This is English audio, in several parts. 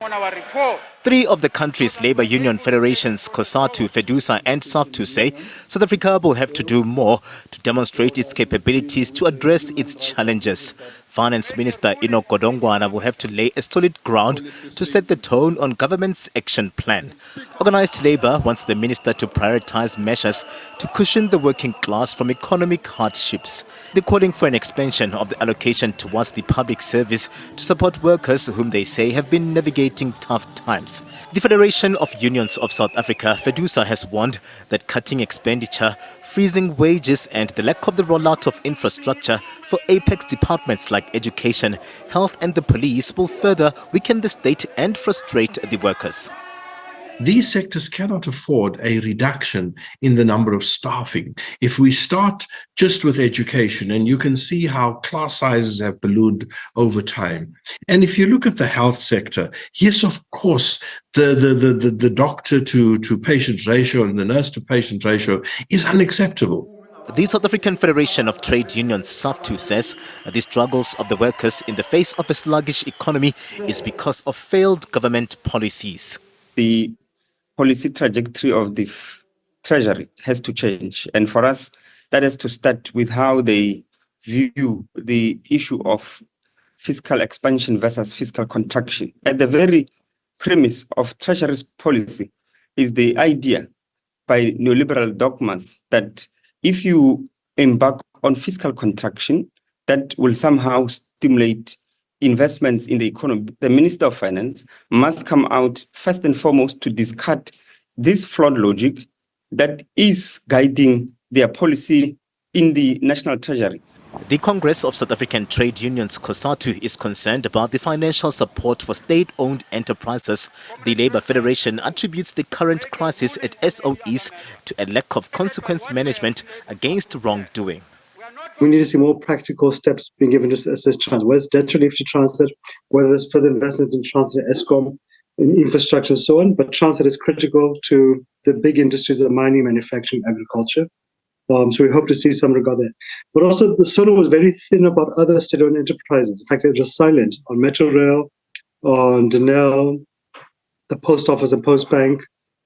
On our report, Three of the country's labor union federations, COSATU, FEDUSA and SABC, say South Africa will have to do more to demonstrate its capabilities to address its challenges. Finance Minister Enoch Godongwana will have to lay a solid ground to set the tone on government's action plan. Organised Labour wants the minister to prioritise measures to cushion the working class from economic hardships. They're calling for an expansion of the allocation towards the public service to support workers whom they say have been navigating tough times. The Federation of Unions of South Africa, FEDUSA, has warned that cutting expenditure, freezing wages and the lack of the rollout of infrastructure for apex departments like education, health and the police will further weaken the state and frustrate the workers. These sectors cannot afford a reduction in the number of staffing. If we start just with education, and you can see how class sizes have ballooned over time. And if you look at the health sector, yes, of course, the doctor to patient ratio and the nurse to patient ratio is unacceptable. The South African Federation of Trade Unions, SABC, says the struggles of the workers in the face of a sluggish economy is because of failed government policies. The policy trajectory of the Treasury has to change. And for us, that has to start with how they view the issue of fiscal expansion versus fiscal contraction. At the very premise of Treasury's policy is the idea by neoliberal dogmas that if you embark on fiscal contraction, that will somehow stimulate investments in the economy. The Minister of Finance must come out first and foremost to discard this flawed logic that is guiding their policy in the National Treasury. The Congress of South African Trade Unions, COSATU, is concerned about the financial support for state-owned enterprises. The Labour Federation attributes the current crisis at SOEs to a lack of consequence management against wrongdoing. We need to see more practical steps being given to assist transit, whether it's debt relief to transit, whether there's further investment in transit, ESCOM, in infrastructure and so on. But transit is critical to the big industries of mining, manufacturing, agriculture. So we hope to see some regard there. But also the SONA was very thin about other state-owned enterprises. In fact, it was silent on Metro Rail, on Denel, the Post Office and Post Bank,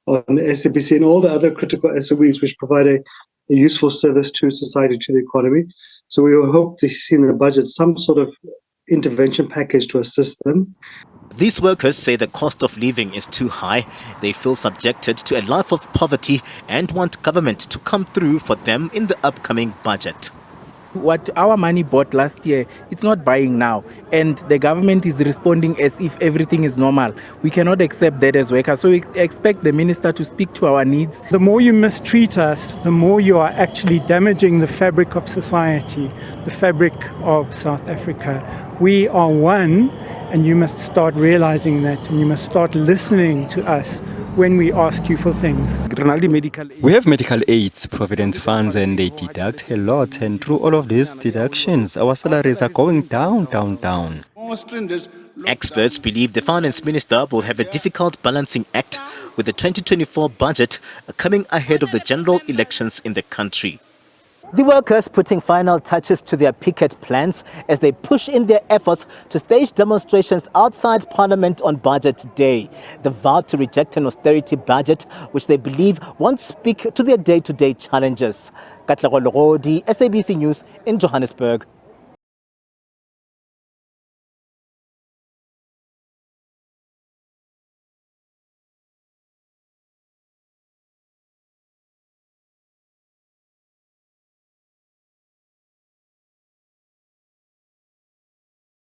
on the SABC and all the other critical SOEs which provide a useful service to society, to the economy. So we will hope to see in the budget some sort of intervention package to assist them. These workers say the cost of living is too high. They feel subjected to a life of poverty and want government to come through for them in the upcoming budget. What our money bought last year, it's not buying now. And the government is responding as if everything is normal. We cannot accept that as workers. So we expect the minister to speak to our needs. The more you mistreat us, the more you are actually damaging the fabric of society, the fabric of South Africa. We are one, and you must start realizing that, and you must start listening to us when we ask you for things. We have medical aids, provident funds, and they deduct a lot. And through all of these deductions, our salaries are going down. Experts believe the finance minister will have a difficult balancing act with the 2024 budget coming ahead of the general elections in the country. The workers putting final touches to their picket plans as they push in their efforts to stage demonstrations outside Parliament on Budget Day. The vow to reject an austerity budget which they believe won't speak to their day-to-day challenges. Katlego, Legodi, SABC News in Johannesburg.